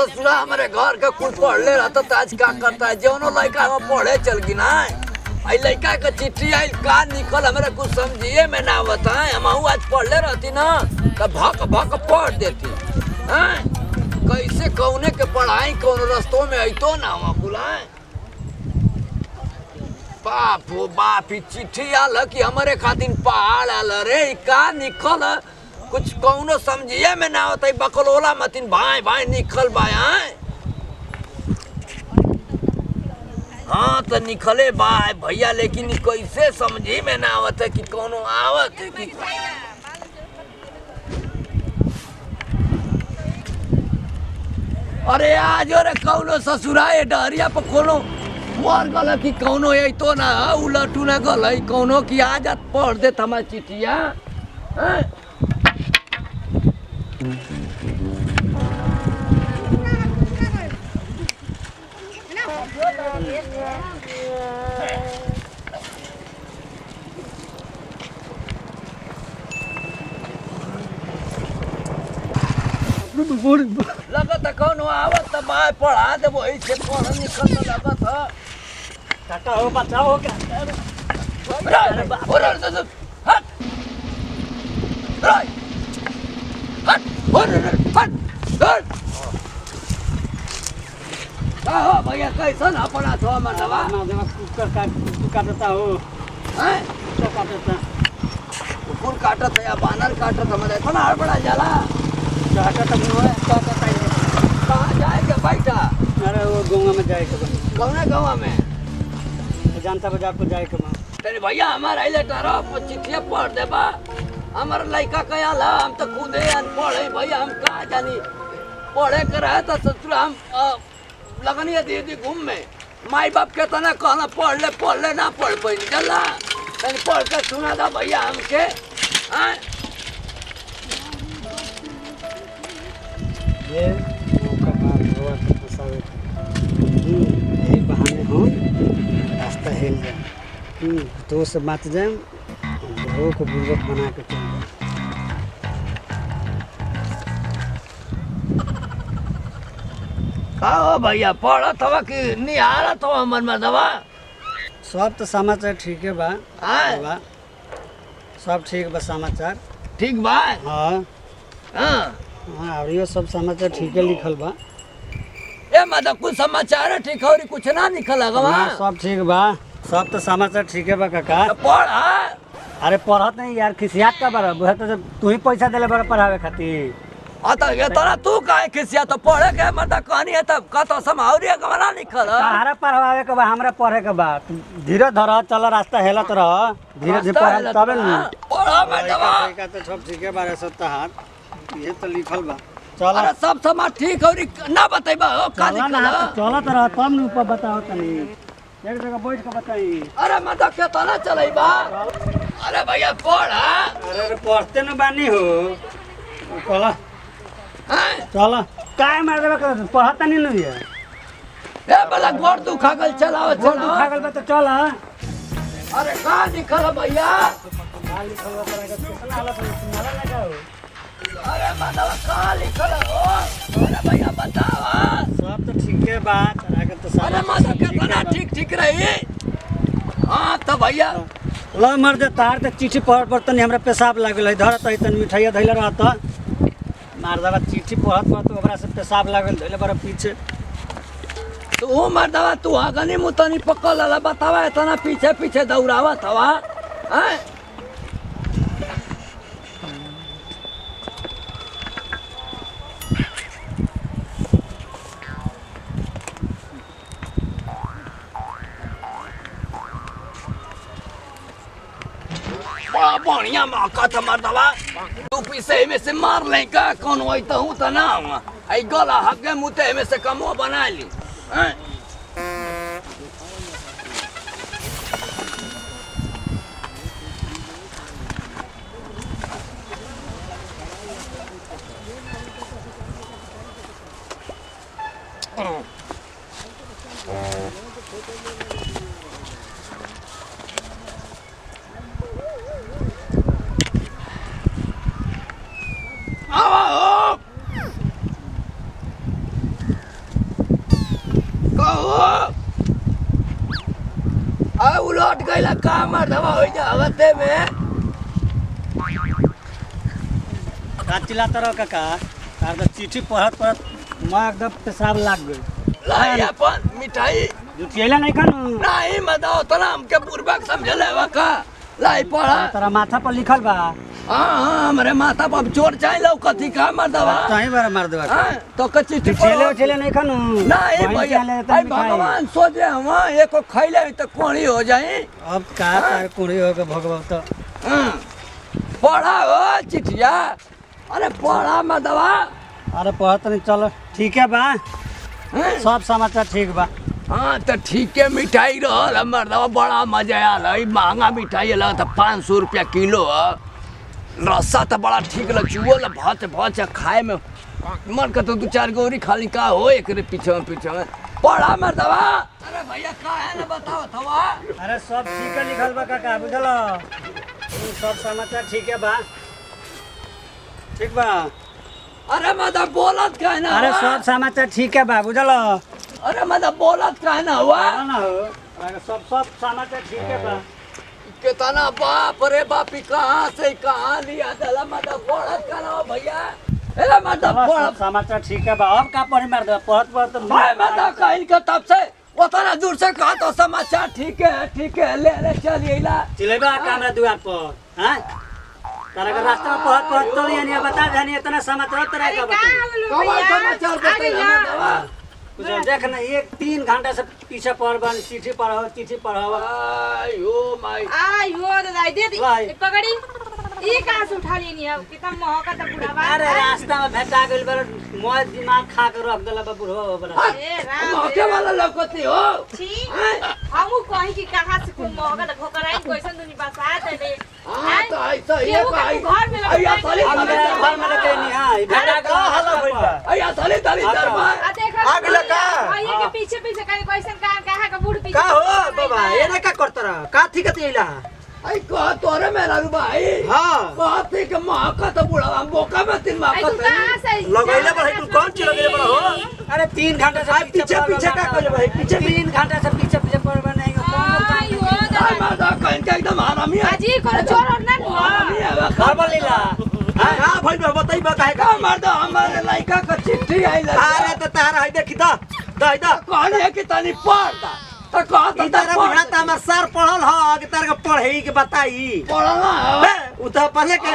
ससुरा हमारे घर के कुछ पढ़ले रहता तो आज का करता है जौनो लड़का हम पढ़े चल गई ना आई लड़का के चिट्ठी आई का निकल हमारे कुछ समझिए में ना बताए हम आज पढ़ले रहती ना तो भक भक पढ़ देती हैं कैसे कौने के पढ़ाई कौन रस्तों में अतो ना हम बुलाए बाप हो बाप ही चिट्ठी आल कि हमारे खातिर पहाड़ आल रे का निकल कुछ कौनो समझिए में ना होता बकलोला मतिन भाई भाई निकल बाय हाँ तो निकले बाय भैया लेकिन कैसे समझी में ना आवत है कि कौनो आवत है कि अरे आज रे कौनो ससुराए डहरिया पर कोनो मर गल कि कौनो तो ना उलटू ना गल कौनो कि आज पढ़ दे हमार चिट्ठिया लगत कौन आवत तो बाय पढ़ा दे वही से पढ़ निकल लगत है काका हो बचाओ क्या भैया कैसन अपना थो मनवा काटता हो कुकुर काटत है या बानर काटत हमारे इतना हड़बड़ा जाला कहाँ जाए के बैठा अरे वो गंगा में जाए के कौने गाँव में जानता बाजार को जाए के तेरे भैया हमारा तरफ चिट्ठिया पढ़ दे बा हमारा लड़का कया ला हम तो खुद अनपढ़ है भैया हम कहाँ जानी पढ़े के रहे तो ससुर हम लगनी है दीदी घूम में माई बाप के तना कहना पढ़ ले ना पढ़ पाई चला तनी पढ़ के सुना था भैया हमके ये मौका बात हुआ तो फंसावे यही बहाने हो रास्ता हिल जाए तो से बात जाए लोगों को बुर्बक बना के चल जाए हाँ भैया पढ़त हवा कि निहारत हवा मन में दवा सब तो समाचार ठीक है बा हाँ सब ठीक बा समाचार ठीक बा हाँ हाँ हाँ और सब समाचार ठीक है लिखल बा ए मतलब कुछ समाचार ठीक और कुछ ना निकल गवा हाँ सब ठीक बा सब तो समाचार ठीक है बा काका पढ़ अरे पढ़त नहीं यार खिसियात का बारा बुझा तो जब तू ही पैसा देले बारा पढ़ावे खातिर तो ये तरह तू काहे खिसिया तो पढ़े के मतलब कहानी है तब का तो समावरी गवना निकल तारा पढ़ावे के बा हमरा पढ़े के बा धीरे धर चल रास्ता हेलत रह धीरे धीरे पढ़ तबे न पढ़ा में दवा का तो सब ठीक है बारे सब हाथ ये तो लिखल बा चल अरे सब समाज ठीक और ना बतेबा का निकल चलत रह तब न ऊपर बताओ तनी एक जगह बैठ के बताई अरे मतलब के तना चलेबा अरे भैया पढ़ अरे पढ़ते न बानी हो चल चल काय मार देबे कर पढ़ता नहीं न है ए बला गोड़ दुखा गल चलाओ गोड़ दुखा गल बा तो चल अरे का निकल भैया का लिखल बा तोरा के कितना हालत सुनाला लगाओ अरे मतलब का लिखल हो अरे भैया बताओ सब तो ठीक है बात अगर तो सब अरे मतलब के तना ठीक रही हां तो भैया ल मर दे तार त चिट्ठी पढ़ तनी हमरा पेशाब लागल है धर त तनी मिठाइया धइले रहत मार दवा चिट्ठी पढ़त तो ओकरा से पेशाब लागल धइले बड़ा पीछे तू मार दवा तू आगनी मुतनी पकड़ ला बतावा इतना पीछे पीछे दौड़ावत हवा हैं बढ़िया मौका था मर्दवा तू पीछे में से मार ले का कौन वही तो हूँ तो ना हुआ आई गला हगे मुते में से कमो बना ली उलट गइला का मर्दवा हो जावते में का चिल्लाता रहो काका तार तो चिट्ठी पढ़त पढ़त मैं एकदम पेशाब लाग गई लाई अपन मिठाई जुटिएला नहीं खानू नहीं मदाओ तना हमके पूर्वक समझले वा का लाई पढ़ा तेरा माथा पर लिखल बा हाँ हमरे माथा पर चोर चाहे लौकती का मर्दवा तही बार मार देवा हाँ, तो का चिट्ठी जुटिएले उठेले नहीं खानू नहीं भैया आई भगवान सोचे हम एको खैले तो कोड़ी हो जाए अब का तार कुड़ी हो के भगवत तो पढ़ा हो चिट्ठिया अरे पढ़ा मर्दवा अरे पढ़त नहीं चलो ठीक है बा हैं? सब समाचार ठीक बा हाँ तो ठीक है मिठाई रहा मर्दवा बड़ा मजा आल है महंगा मिठाई लगा था 500 रुपया किलो रस्सा तो बड़ा ठीक लग चुओल भात भात खाए में मन का तो 2-4 गोरी खाली का हो एक पीछे में पढ़ा मर्दवा अरे भैया का है ना बताओ थवा अरे सब ठीक है लिखल बा काका बुझल सब समाचार ठीक है बा ठीक बा अरे मदा बोलत का है ना अरे हुआ? सब समाचार ठीक है बा बुझल अरे मदा बोलत का है ना हुआ ना हो अरे सब समाचार ठीक है बा कितना बाप रे बापी कहाँ से कहाँ लिया दला मदा बोलत का ना भैया ए मदा सब बोलत समाचार ठीक है बा अब का पढ़े मार दे पढ़त भाई मदा कहीं के तब से उतना दूर से कहा तो समाचार ठीक है ले चलिए ला चिलेबा कामरा दुआर पर हैं तारा का रास्ता में पढ़त तो यानी बता जानी इतना समाचार तरह का बता कौन समाचार बताइए मदा कुछ देख ना 1-3 घंटा से पीछे पढ़ बन चिट्ठी पढ़ाओ आयो माई आयो दादा दे लाई। दी पकड़ी ये कहां से उठा लेनी है कितना महका त बुढ़ावा अरे रास्ता में भेटा गेल बर मोय दिमाग खा के रख देला बा बुढ़वा बड़ा ए राम मौके वाला लौकती हो छी हमू कहीं कि कहां से कोई महका त ठोकराई कैसन दुनी बसा दे हाँ तो ऐसा ही केहू के है घर में अया साली हम घर में लेके नहीं हां भेटा के हल्ला भइल बा अया साली ताली दरबार आ देख आग लगा। ये के पीछे पीछे कहीं कैसन कहां का बूढ़ पीछे का हो बाबा ये ना का करत रहा का थी कती इला आई कहा तोरे मेरा रू भाई हां कहते कि महका तो बुढ़ा हम बोका में तीन आई महका तू कहां से लगैले बड़ा तू कौन चीज लगैले बड़ा हो अरे 3 घंटे से पीछे पीछे का कइले भाई पीछे 3 घंटे से पीछे पढ़ नहीं आयो दादा मदा कहीं का एकदम हरामी है अजी को चोर और ना हरामी है खबर लीला हां भाई बताई बा काहे का का मर्द हमारे लड़का का चिट्ठी आई लगा अरे त तारा है देखी दा दा कहले है कि तनी पढ़ता तो कहता तारा बुढ़ा त हमर सर पढ़ल ह कि तारा के पढ़ई के बताई पढ़ला उ त पहले के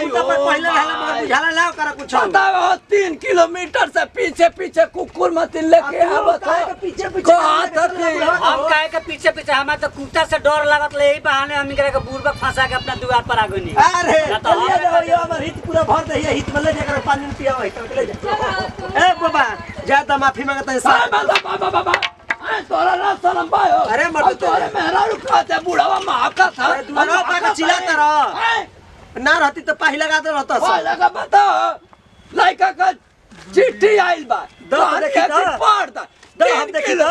उ त पहले रहला मगर बुझाला ला कर कुछ बताओ 3 किलोमीटर से पीछे कुकुर मत लेके आवत है पीछे कहत हम काहे के पीछे हमारे तो कुत्ता से डर लागत ले यही बहाने हम एकरा के बुरबक फंसा के अपना द्वार पर आ गनी अरे ना तो चलिए हम- जाओ ये हमर हित पूरा भर दे हित में ले जाकर पानी पिया वही तो ले जा ए बाबा जा त माफी मांगता है सब बाबा तोरा ना शर्म पायो अरे मर्द तोरे मेहरा रुकाते बुढ़ावा महका था अरे दुआरा पर चिल्लाता रह ना रहती तो पाही लगा दे रहता सब लगा बताओ लड़का का चिट्ठी आइल बा दो देखी दो। पढ़ता दो हम देखी दो।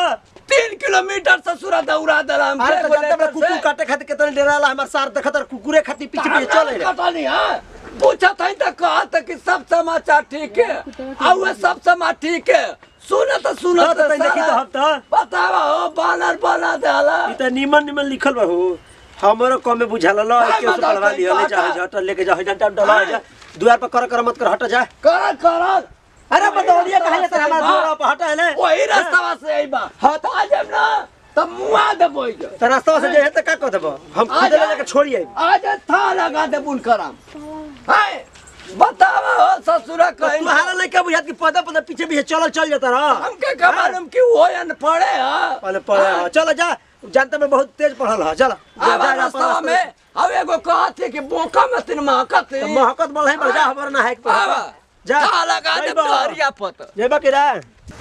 3 किलोमीटर ससुरा दौड़ा दला हम अरे तो जानते बड़ा कुकुर काटे खातिर कितने डेराला हमर सार देखत कुकुरे खातिर पीछे पीछे चले रे पता नहीं है पूछा था तो कहा था कि सब समाचार ठीक है और वे सब समाचार ठीक है सुना तो तो देखी तो हम तो बताओ बानर बना देला ई त निमन लिखल बा हो हमरो कम में बुझाला ल के से पढ़वा लियो ले जा हट लेके जा हट डला जा द्वार पर कर मत कर हट जा कर अरे बदौलिया कहले त हमार द्वार पर हट ले वही रास्ता से आई बा हाँ तो आज हम ना तब मुआ दे बोई जो त रास्ता से जे त का कर देबो हम खुद ले लेके छोड़िए आज था लगा दे बुन कराम हाय बताओ ससुरा कहीं तुम्हारा लेके बुझात कि पदा पदा पीछे पीछे चल जाता रहा हमके का मालूम कि वो या न पड़े हां पहले पढ़े चलो जा जानते में बहुत तेज पढ़ल ह चल अब रास्ता में अब एगो कहते कि बोका में तीन महकत महकत बोल है जा हमर ना है जा जा लगा दे दरिया पत जेबा के रा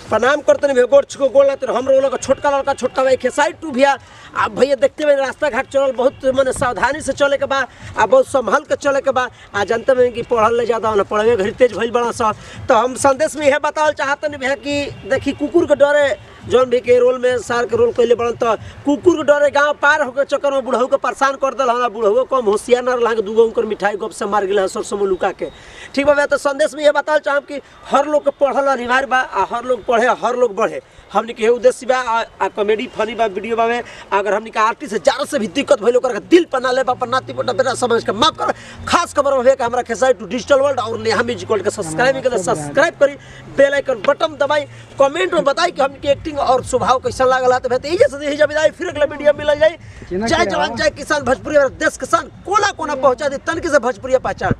प्रणाम करते नहीं गोड़ छको गोड़ लाते हम लोग छोटका लड़का छोटका भाई खेसाई टू भैया आ भैया देखते में रास्ता घाट चलल बहुत माने सावधानी से चले के बा आ बहुत संभल के चले के बा आ जानते में कि पढ़ल ले ज्यादा ना पढ़े घड़ी तेज भइल बड़ा सा तो हम संदेश में यह बतावल चाहते नहीं भैया कि देखी कुकुर के डरे जौन भी के रोल में सार के रोल कैले बड़न तो कुकुर के डरे गांव पार होकर चक्कर में बुढ़ऊ के परेशान कर दिल हमारा बुढ़ऊ कम होशियार न रहा दूगो उनकर मिठाई गप से मार गए सरसों में लुका के ठीक बा। तो संदेश में ये बताल चाहब कि हर लोग के पढ़ल अनिवार्य बा आ हर लोग पढ़े हर लोग बढ़े हमने के उद्देश्य बा आ कॉमेडी फनी बा वीडियो बा में अगर हमने के आर्टिस्ट से ज़्यादा से भी दिक्कत भइल ओकर दिल पर ना ले बा नाती पोटा बेटा समझ के माफ कर। खास खबर में कि हमरा खेसारी टू डिजिटल वर्ल्ड और नेहा म्यूजिक वर्ल्ड के सब्सक्राइब करी बेल आइकन बटन दबाई कमेंट में बताई कि हमके एक्टिंग और स्वभाव कैसा लागल तो बेहतर यही से यही विदाई फिर अगला वीडियो मिल जाए। जय जवान जय किसान भोजपुरी देश किसान कोना कोना पहुंचा दे तनके से भोजपुरी पहचान।